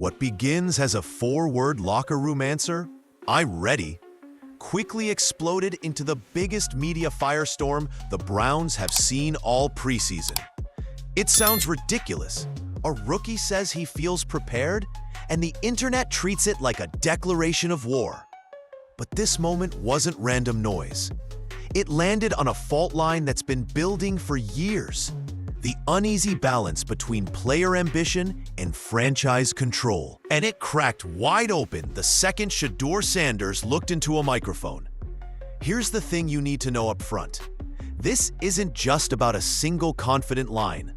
What begins as a four-word locker room answer, "I'm ready," quickly exploded into the biggest media firestorm the Browns have seen all preseason. It sounds ridiculous. A rookie says he feels prepared, and the internet treats it like a declaration of war. But this moment wasn't random noise. It landed on a fault line that's been building for years. The uneasy balance between player ambition and franchise control. And it cracked wide open the second Shedeur Sanders looked into a microphone. Here's the thing you need to know up front. This isn't just about a single confident line.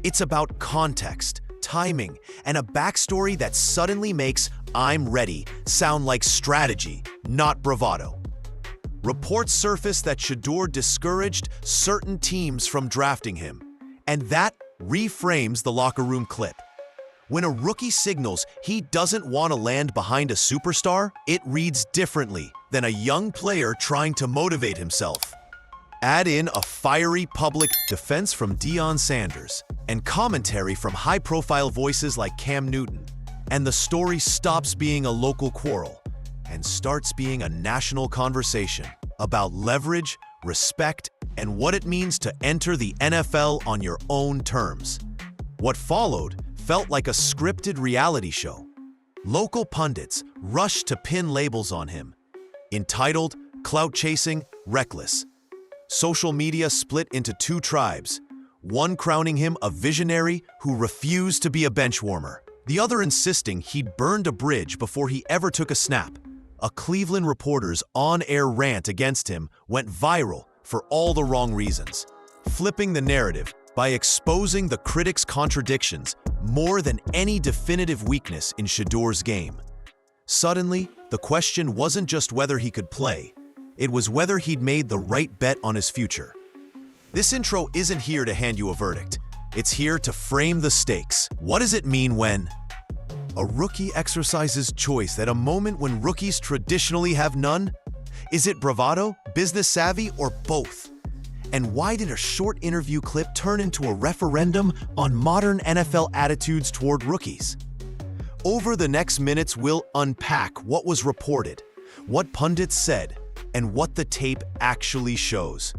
It's about context, timing, and a backstory that suddenly makes "I'm ready" sound like strategy, not bravado. Reports surfaced that Shedeur discouraged certain teams from drafting him. And that reframes the locker room clip. When a rookie signals he doesn't want to land behind a superstar, it reads differently than a young player trying to motivate himself. Add in a fiery public defense from Shedeur Sanders and commentary from high-profile voices like Cam Newton, and the story stops being a local quarrel and starts being a national conversation about leverage, respect, and what it means to enter the NFL on your own terms. What followed felt like a scripted reality show. Local pundits rushed to pin labels on him, entitled "Clout Chasing, Reckless." Social media split into two tribes, one crowning him a visionary who refused to be a benchwarmer, the other insisting he'd burned a bridge before he ever took a snap. A Cleveland reporter's on-air rant against him went viral for all the wrong reasons, flipping the narrative by exposing the critics' contradictions more than any definitive weakness in Shedeur's game. Suddenly, the question wasn't just whether he could play, it was whether he'd made the right bet on his future. This intro isn't here to hand you a verdict. It's here to frame the stakes. What does it mean when a rookie exercises choice at a moment when rookies traditionally have none? Is it bravado, business savvy, or both? And why did a short interview clip turn into a referendum on modern NFL attitudes toward rookies? Over the next minutes, we'll unpack what was reported, what pundits said, and what the tape actually shows.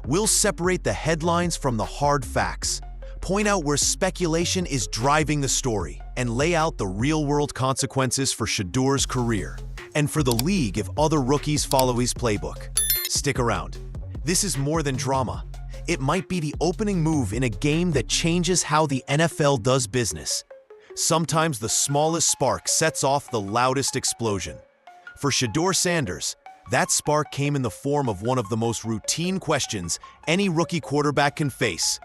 We'll separate the headlines from the hard facts, point out where speculation is driving the story, and lay out the real-world consequences for Shedeur's career, and for the league if other rookies follow his playbook. Stick around. This is more than drama. It might be the opening move in a game that changes how the NFL does business. Sometimes the smallest spark sets off the loudest explosion. For Shedeur Sanders, that spark came in the form of one of the most routine questions any rookie quarterback can face.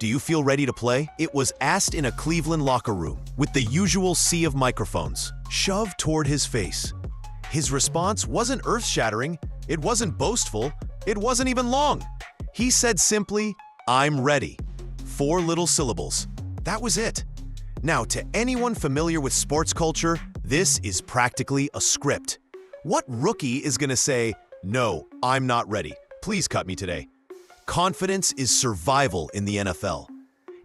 "Do you feel ready to play?" It was asked in a Cleveland locker room, with the usual sea of microphones shoved toward his face. His response wasn't earth-shattering, it wasn't boastful, it wasn't even long. He said simply, "I'm ready." 4 little syllables. That was it. Now, to anyone familiar with sports culture, this is practically a script. What rookie is going to say, "No, I'm not ready. Please cut me today"? Confidence is survival in the NFL.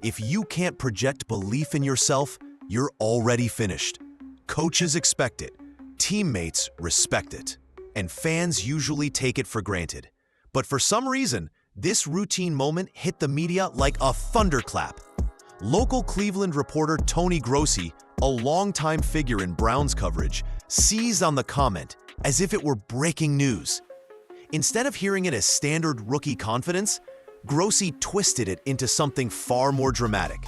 If you can't project belief in yourself, you're already finished. Coaches expect it, teammates respect it, and fans usually take it for granted. But for some reason, this routine moment hit the media like a thunderclap. Local Cleveland reporter Tony Grossi, a longtime figure in Browns coverage, seized on the comment as if it were breaking news. Instead of hearing it as standard rookie confidence, Grossi twisted it into something far more dramatic.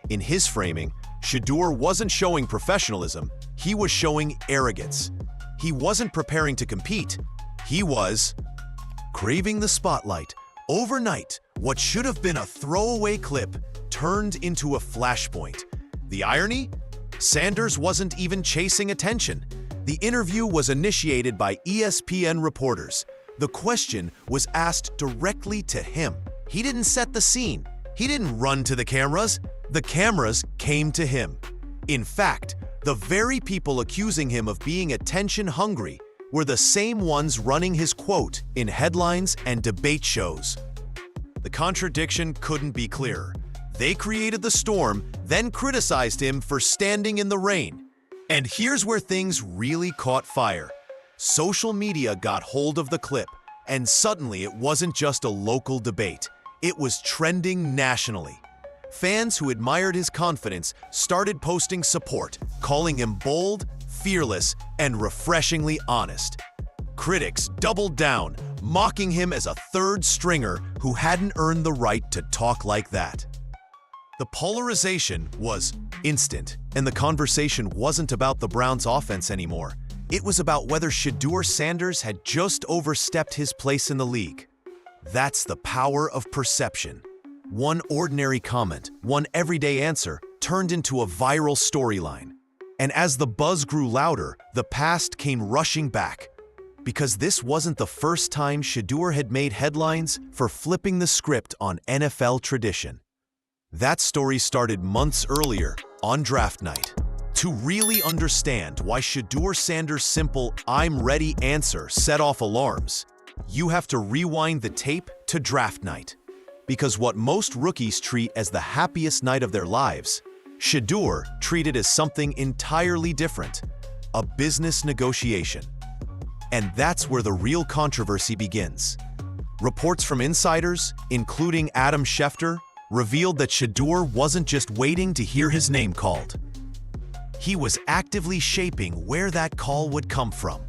In his framing, Shedeur wasn't showing professionalism, he was showing arrogance. He wasn't preparing to compete, he was craving the spotlight. Overnight, what should have been a throwaway clip turned into a flashpoint. The irony? Sanders wasn't even chasing attention. The interview was initiated by ESPN reporters. The question was asked directly to him. He didn't set the scene. He didn't run to the cameras. The cameras came to him. In fact, the very people accusing him of being attention-hungry were the same ones running his quote in headlines and debate shows. The contradiction couldn't be clearer. They created the storm, then criticized him for standing in the rain. And here's where things really caught fire. Social media got hold of the clip, and suddenly it wasn't just a local debate. It was trending nationally. Fans who admired his confidence started posting support, calling him bold, fearless, and refreshingly honest. Critics doubled down, mocking him as a third stringer who hadn't earned the right to talk like that. The polarization was instant, and the conversation wasn't about the Browns' offense anymore. It was about whether Shedeur Sanders had just overstepped his place in the league. That's the power of perception. One ordinary comment, one everyday answer, turned into a viral storyline. And as the buzz grew louder, the past came rushing back. Because this wasn't the first time Shedeur had made headlines for flipping the script on NFL tradition. That story started months earlier, on draft night. To really understand why Shedeur Sanders' simple "I'm ready" answer set off alarms, you have to rewind the tape to draft night. Because what most rookies treat as the happiest night of their lives, Shedeur treated as something entirely different, a business negotiation. And that's where the real controversy begins. Reports from insiders, including Adam Schefter, revealed that Shedeur wasn't just waiting to hear his name called. He was actively shaping where that call would come from.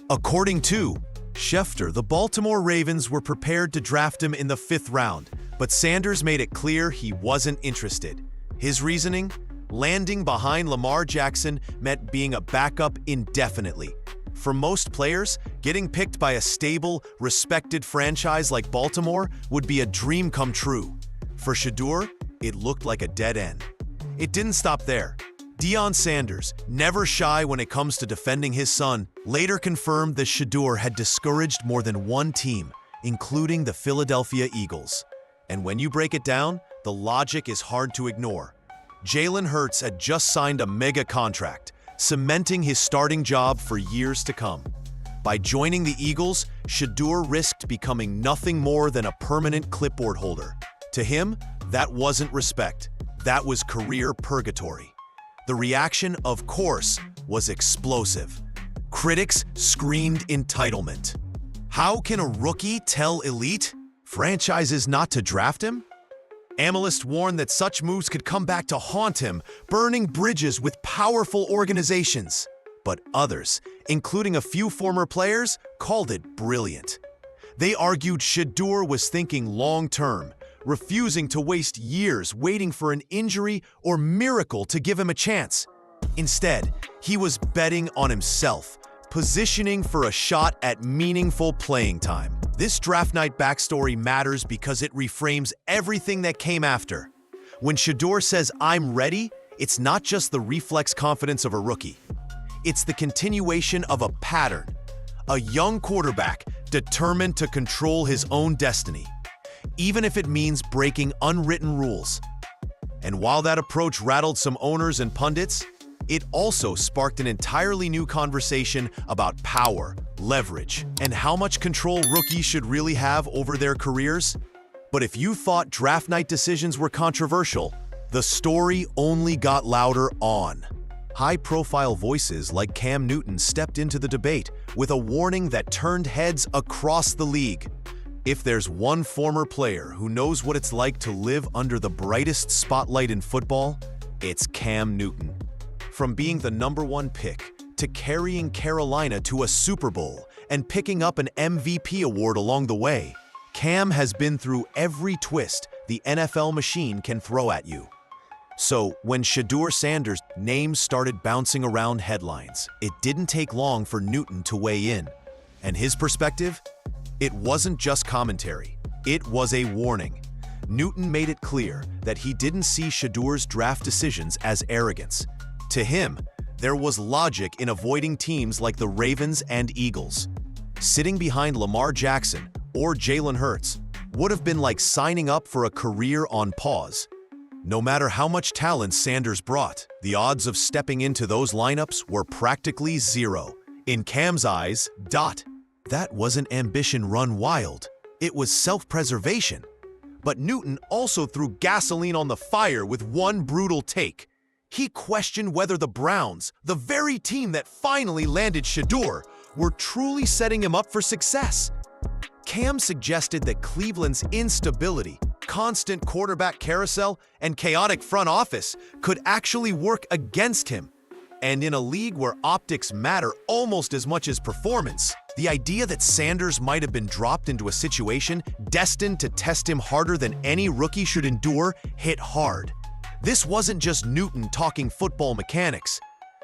According to Schefter, the Baltimore Ravens were prepared to draft him in the 5th round, but Sanders made it clear he wasn't interested. His reasoning? Landing behind Lamar Jackson meant being a backup indefinitely. For most players, getting picked by a stable, respected franchise like Baltimore would be a dream come true. For Shedeur, it looked like a dead end. It didn't stop there. Deion Sanders, never shy when it comes to defending his son, later confirmed that Shedeur had discouraged more than one team, including the Philadelphia Eagles. And when you break it down, the logic is hard to ignore. Jalen Hurts had just signed a mega contract, cementing his starting job for years to come. By joining the Eagles, Shedeur risked becoming nothing more than a permanent clipboard holder. To him, that wasn't respect. That was career purgatory. The reaction, of course, was explosive. Critics screamed entitlement. How can a rookie tell elite franchises not to draft him? Analysts warned that such moves could come back to haunt him, burning bridges with powerful organizations. But others, including a few former players, called it brilliant. They argued Shedeur was thinking long-term, refusing to waste years waiting for an injury or miracle to give him a chance. Instead, he was betting on himself, positioning for a shot at meaningful playing time. This draft night backstory matters because it reframes everything that came after. When Shedeur says, "I'm ready," it's not just the reflex confidence of a rookie. It's the continuation of a pattern. A young quarterback determined to control his own destiny, even if it means breaking unwritten rules. And while that approach rattled some owners and pundits, it also sparked an entirely new conversation about power, leverage, and how much control rookies should really have over their careers. But if you thought draft night decisions were controversial, the story only got louder on. High-profile voices like Cam Newton stepped into the debate with a warning that turned heads across the league. If there's one former player who knows what it's like to live under the brightest spotlight in football, it's Cam Newton. From being the #1 pick to carrying Carolina to a Super Bowl and picking up an MVP award along the way, Cam has been through every twist the NFL machine can throw at you. So when Shedeur Sanders' name started bouncing around headlines, it didn't take long for Newton to weigh in. And his perspective? It wasn't just commentary. It was a warning. Newton made it clear that he didn't see Shedeur's draft decisions as arrogance. To him, there was logic in avoiding teams like the Ravens and Eagles. Sitting behind Lamar Jackson or Jalen Hurts would have been like signing up for a career on pause. No matter how much talent Sanders brought, the odds of stepping into those lineups were practically zero. In Cam's eyes, that wasn't ambition run wild. It was self-preservation. But Newton also threw gasoline on the fire with one brutal take. He questioned whether the Browns, the very team that finally landed Shedeur, were truly setting him up for success. Cam suggested that Cleveland's instability, constant quarterback carousel, and chaotic front office could actually work against him. And in a league where optics matter almost as much as performance, the idea that Sanders might have been dropped into a situation destined to test him harder than any rookie should endure hit hard. This wasn't just Newton talking football mechanics.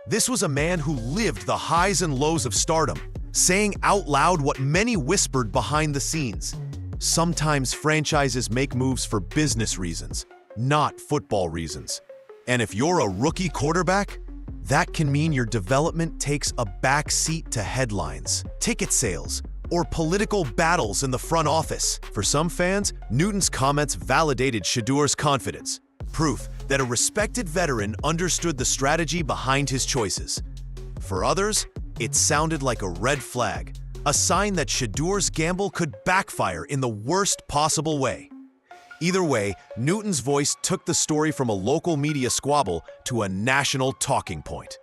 This was a man who lived the highs and lows of stardom, saying out loud what many whispered behind the scenes. Sometimes franchises make moves for business reasons, not football reasons. And if you're a rookie quarterback, that can mean your development takes a back seat to headlines, ticket sales, or political battles in the front office. For some fans, Newton's comments validated Shedeur's confidence, proof that a respected veteran understood the strategy behind his choices. For others, it sounded like a red flag, a sign that Shedeur's gamble could backfire in the worst possible way. Either way, Newton's voice took the story from a local media squabble to a national talking point.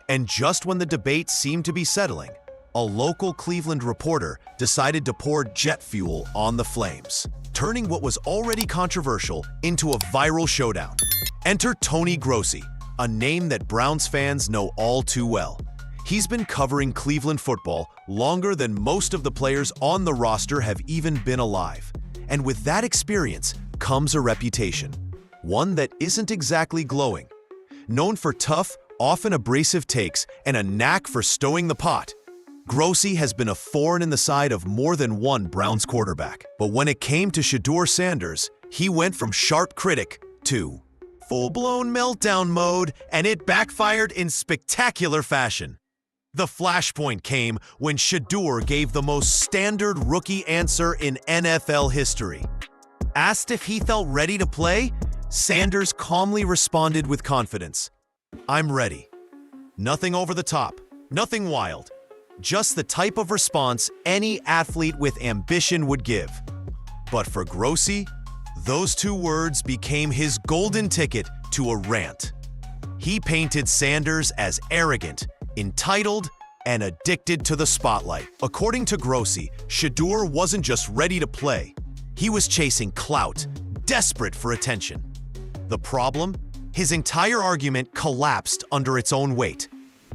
And just when the debate seemed to be settling, a local Cleveland reporter decided to pour jet fuel on the flames, turning what was already controversial into a viral showdown. Enter Tony Grossi, a name that Browns fans know all too well. He's been covering Cleveland football longer than most of the players on the roster have even been alive. And with that experience comes a reputation, one that isn't exactly glowing. Known for tough, often abrasive takes and a knack for stowing the pot, Grossi has been a thorn in the side of more than one Browns quarterback. But when it came to Shedeur Sanders, he went from sharp critic to full-blown meltdown mode, and it backfired in spectacular fashion. The flashpoint came when Shedeur gave the most standard rookie answer in NFL history. Asked if he felt ready to play, Sanders calmly responded with confidence, "I'm ready." Nothing over the top, nothing wild. Just the type of response any athlete with ambition would give. But for Grossi, those two words became his golden ticket to a rant. He painted Sanders as arrogant, entitled, and addicted to the spotlight. According to Grossi, Shedeur wasn't just ready to play. He was chasing clout, desperate for attention. The problem? His entire argument collapsed under its own weight.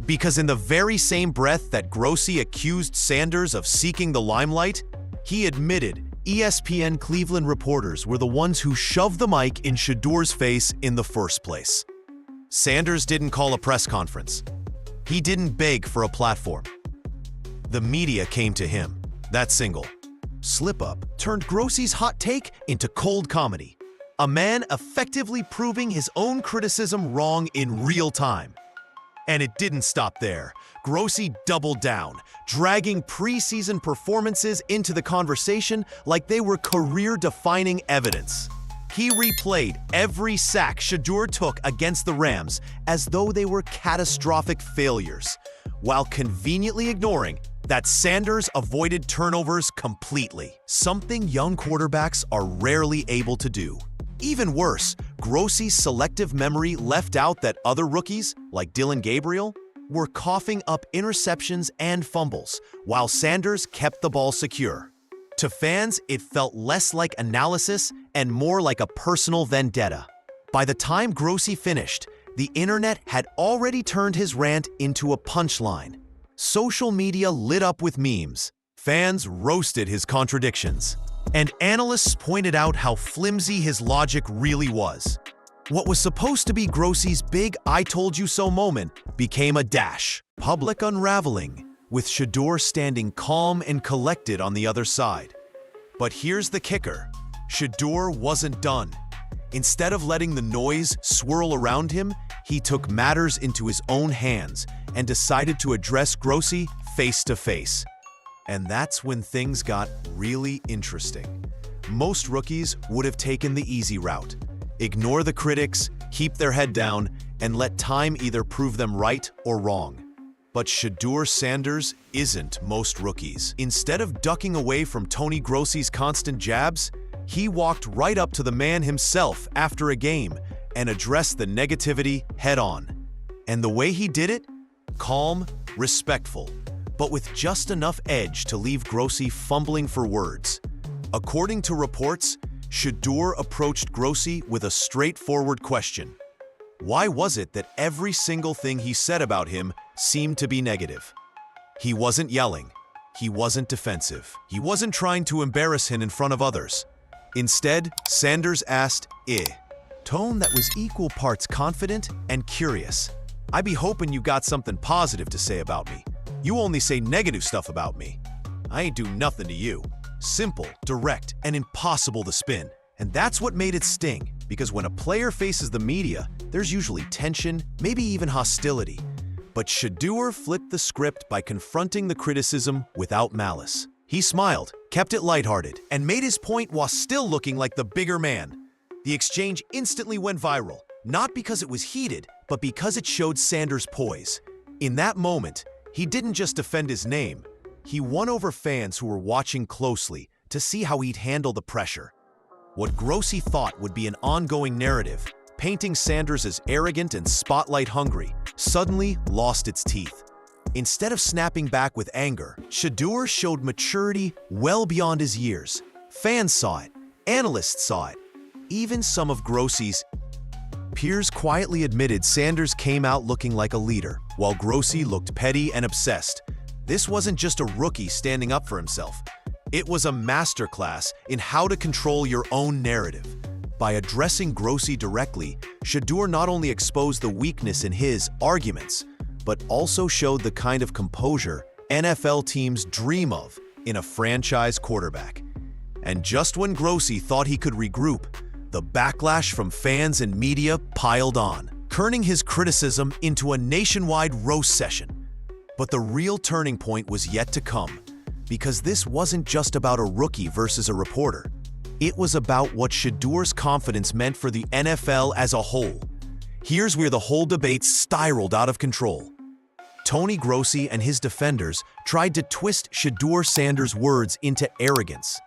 Because in the very same breath that Grossi accused Sanders of seeking the limelight, he admitted ESPN Cleveland reporters were the ones who shoved the mic in Shedeur's face in the first place. Sanders didn't call a press conference. He didn't beg for a platform. The media came to him. That single slip-up turned Grossi's hot take into cold comedy. A man effectively proving his own criticism wrong in real time. And it didn't stop there. Grossi doubled down, dragging preseason performances into the conversation like they were career-defining evidence. He replayed every sack Shedeur took against the Rams as though they were catastrophic failures, while conveniently ignoring that Sanders avoided turnovers completely, something young quarterbacks are rarely able to do. Even worse, Grossi's selective memory left out that other rookies, like Dillon Gabriel, were coughing up interceptions and fumbles, while Sanders kept the ball secure. To fans, it felt less like analysis and more like a personal vendetta. By the time Grossi finished, the internet had already turned his rant into a punchline. Social media lit up with memes. Fans roasted his contradictions. And analysts pointed out how flimsy his logic really was. What was supposed to be Grossi's big "I told you so" moment became a dash, public unraveling, with Shedeur standing calm and collected on the other side. But here's the kicker. Shedeur wasn't done. Instead of letting the noise swirl around him, he took matters into his own hands and decided to address Grossi face to face. And that's when things got really interesting. Most rookies would have taken the easy route. Ignore the critics, keep their head down, and let time either prove them right or wrong. But Shedeur Sanders isn't most rookies. Instead of ducking away from Tony Grossi's constant jabs, he walked right up to the man himself after a game and address the negativity head-on. And the way he did it? Calm, respectful, but with just enough edge to leave Grossi fumbling for words. According to reports, Shedeur approached Grossi with a straightforward question. Why was it that every single thing he said about him seemed to be negative? He wasn't yelling. He wasn't defensive. He wasn't trying to embarrass him in front of others. Instead, Sanders asked, tone that was equal parts confident and curious. I be hoping you got something positive to say about me. You only say negative stuff about me. I ain't do nothing to you. Simple, direct, and impossible to spin. And that's what made it sting, because when a player faces the media, there's usually tension, maybe even hostility. But Shedeur flipped the script by confronting the criticism without malice. He smiled, kept it lighthearted, and made his point while still looking like the bigger man. The exchange instantly went viral, not because it was heated, but because it showed Sanders' poise. In that moment, he didn't just defend his name. He won over fans who were watching closely to see how he'd handle the pressure. What Grossi thought would be an ongoing narrative, painting Sanders as arrogant and spotlight-hungry, suddenly lost its teeth. Instead of snapping back with anger, Shedeur showed maturity well beyond his years. Fans saw it, analysts saw it. Even some of Grossi's peers quietly admitted Sanders came out looking like a leader, while Grossi looked petty and obsessed. This wasn't just a rookie standing up for himself. It was a masterclass in how to control your own narrative. By addressing Grossi directly, Shedeur not only exposed the weakness in his arguments, but also showed the kind of composure NFL teams dream of in a franchise quarterback. And just when Grossi thought he could regroup, the backlash from fans and media piled on, turning his criticism into a nationwide roast session. But the real turning point was yet to come, because this wasn't just about a rookie versus a reporter. It was about what Shedeur's confidence meant for the NFL as a whole. Here's where the whole debate spiraled out of control. Tony Grossi and his defenders tried to twist Shedeur Sanders' words into arrogance.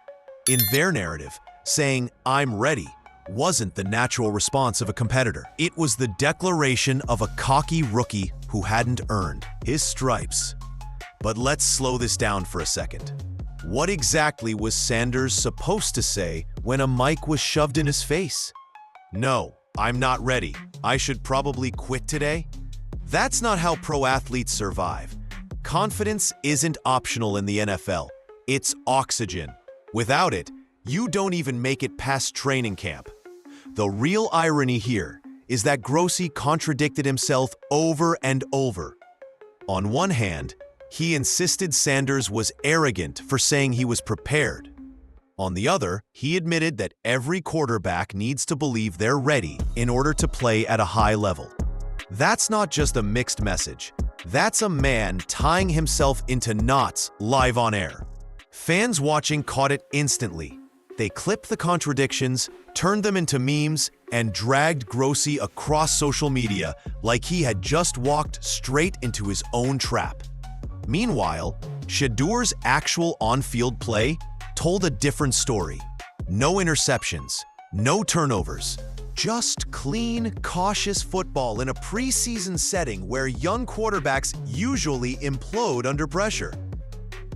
In their narrative, saying, "I'm ready," wasn't the natural response of a competitor. It was the declaration of a cocky rookie who hadn't earned his stripes. But let's slow this down for a second. What exactly was Sanders supposed to say when a mic was shoved in his face? "No, I'm not ready. I should probably quit today." That's not how pro athletes survive. Confidence isn't optional in the NFL. It's oxygen. Without it, you don't even make it past training camp. The real irony here is that Grossi contradicted himself over and over. On one hand, he insisted Sanders was arrogant for saying he was prepared. On the other, he admitted that every quarterback needs to believe they're ready in order to play at a high level. That's not just a mixed message. That's a man tying himself into knots live on air. Fans watching caught it instantly. They clipped the contradictions, turned them into memes, and dragged Grossi across social media like he had just walked straight into his own trap. Meanwhile, Shedeur's actual on-field play told a different story. No interceptions, no turnovers, just clean, cautious football in a preseason setting where young quarterbacks usually implode under pressure.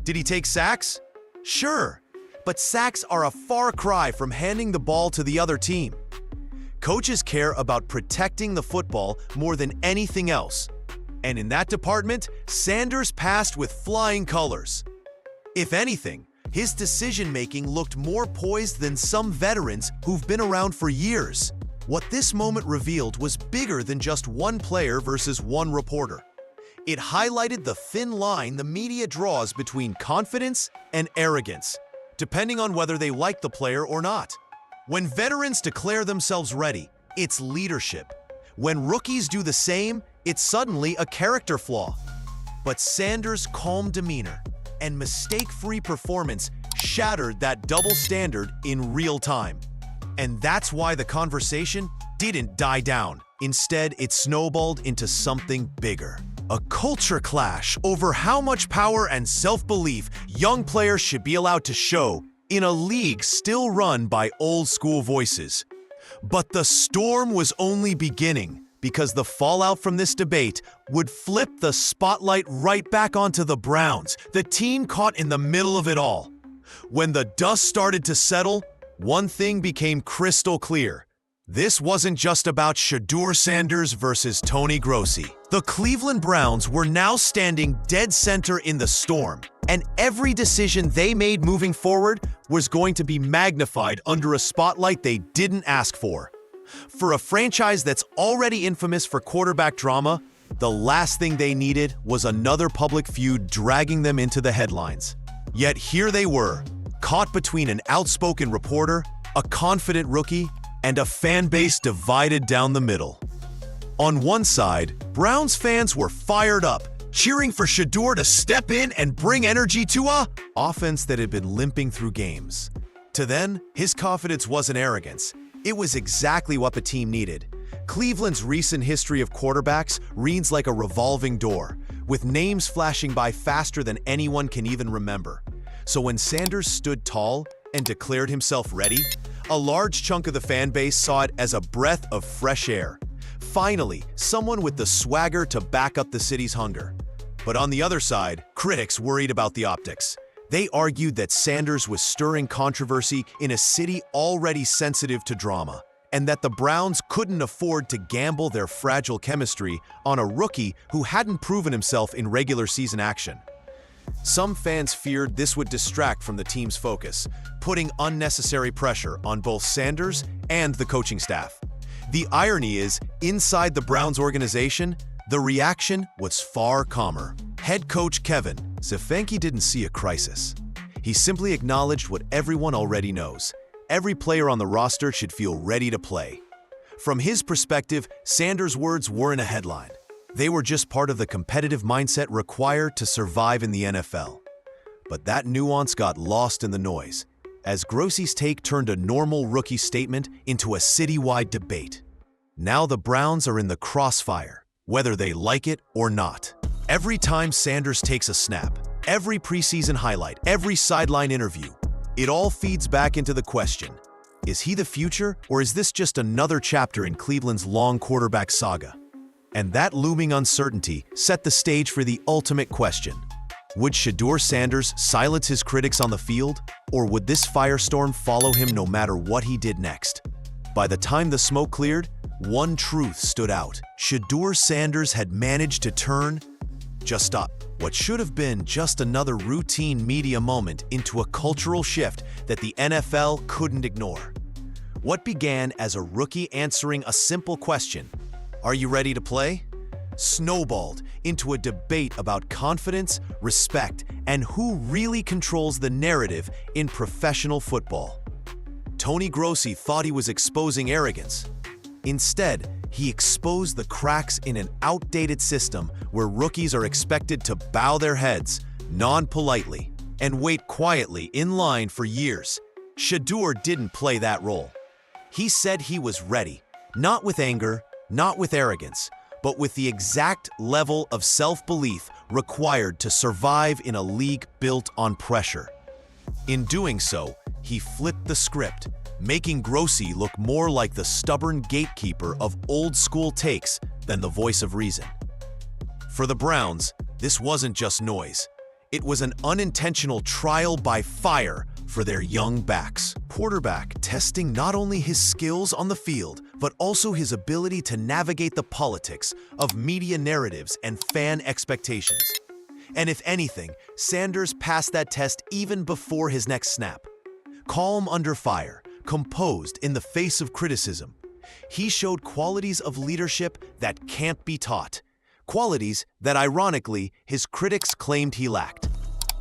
Did he take sacks? Sure, but sacks are a far cry from handing the ball to the other team. Coaches care about protecting the football more than anything else. And in that department, Sanders passed with flying colors. If anything, his decision-making looked more poised than some veterans who've been around for years. What this moment revealed was bigger than just one player versus one reporter. It highlighted the thin line the media draws between confidence and arrogance, depending on whether they like the player or not. When veterans declare themselves ready, it's leadership. When rookies do the same, it's suddenly a character flaw. But Sanders' calm demeanor and mistake-free performance shattered that double standard in real time. And that's why the conversation didn't die down. Instead, it snowballed into something bigger. A culture clash over how much power and self-belief young players should be allowed to show in a league still run by old-school voices. But the storm was only beginning, because the fallout from this debate would flip the spotlight right back onto the Browns, the team caught in the middle of it all. When the dust started to settle, one thing became crystal clear. This wasn't just about Shedeur Sanders versus Tony Grossi. The Cleveland Browns were now standing dead center in the storm, and every decision they made moving forward was going to be magnified under a spotlight they didn't ask for. For a franchise that's already infamous for quarterback drama, the last thing they needed was another public feud dragging them into the headlines. Yet here they were, caught between an outspoken reporter, a confident rookie, and a fan base divided down the middle. On one side, Browns fans were fired up, cheering for Shedeur to step in and bring energy to a offense that had been limping through games. To them, his confidence wasn't arrogance. It was exactly what the team needed. Cleveland's recent history of quarterbacks reads like a revolving door, with names flashing by faster than anyone can even remember. So when Sanders stood tall and declared himself ready, a large chunk of the fan base saw it as a breath of fresh air. Finally, someone with the swagger to back up the city's hunger. But on the other side, critics worried about the optics. They argued that Sanders was stirring controversy in a city already sensitive to drama, and that the Browns couldn't afford to gamble their fragile chemistry on a rookie who hadn't proven himself in regular season action. Some fans feared this would distract from the team's focus, putting unnecessary pressure on both Sanders and the coaching staff. The irony is, inside the Browns organization, the reaction was far calmer. Head coach Kevin Stefanski didn't see a crisis. He simply acknowledged what everyone already knows. Every player on the roster should feel ready to play. From his perspective, Sanders' words weren't a headline. They were just part of the competitive mindset required to survive in the NFL. But that nuance got lost in the noise, as Grossi's take turned a normal rookie statement into a citywide debate. Now the Browns are in the crossfire, whether they like it or not. Every time Sanders takes a snap, every preseason highlight, every sideline interview, it all feeds back into the question, is he the future, or is this just another chapter in Cleveland's long quarterback saga? And that looming uncertainty set the stage for the ultimate question. Would Shedeur Sanders silence his critics on the field, or would this firestorm follow him no matter what he did next? By the time the smoke cleared, one truth stood out. Shedeur Sanders had managed to turn what should have been just another routine media moment into a cultural shift that the NFL couldn't ignore. What began as a rookie answering a simple question, "Are you ready to play?" snowballed into a debate about confidence, respect, and who really controls the narrative in professional football. Tony Grossi thought he was exposing arrogance. Instead, he exposed the cracks in an outdated system where rookies are expected to bow their heads, non-politely, and wait quietly in line for years. Shedeur didn't play that role. He said he was ready, not with anger, not with arrogance, but with the exact level of self-belief required to survive in a league built on pressure. In doing so, he flipped the script, making Grossi look more like the stubborn gatekeeper of old-school takes than the voice of reason. For the Browns, this wasn't just noise. It was an unintentional trial by fire for their young backs. Quarterback testing not only his skills on the field, but also his ability to navigate the politics of media narratives and fan expectations. And if anything, Sanders passed that test even before his next snap. Calm under fire, composed in the face of criticism, he showed qualities of leadership that can't be taught. Qualities that, ironically, his critics claimed he lacked.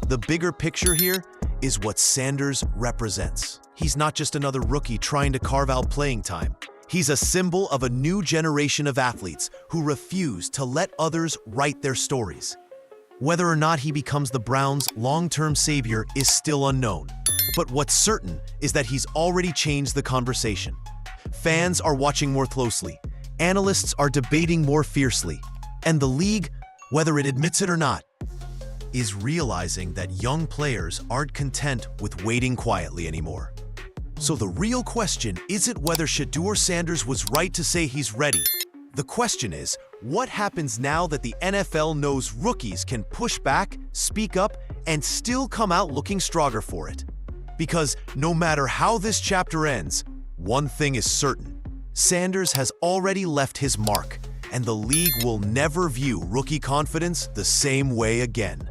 The bigger picture here is what Sanders represents. He's not just another rookie trying to carve out playing time. He's a symbol of a new generation of athletes who refuse to let others write their stories. Whether or not he becomes the Browns' long-term savior is still unknown. But what's certain is that he's already changed the conversation. Fans are watching more closely, analysts are debating more fiercely, and the league, whether it admits it or not, is realizing that young players aren't content with waiting quietly anymore. So the real question isn't whether Shedeur Sanders was right to say he's ready. The question is, what happens now that the NFL knows rookies can push back, speak up, and still come out looking stronger for it? Because no matter how this chapter ends, one thing is certain. Sanders has already left his mark, and the league will never view rookie confidence the same way again.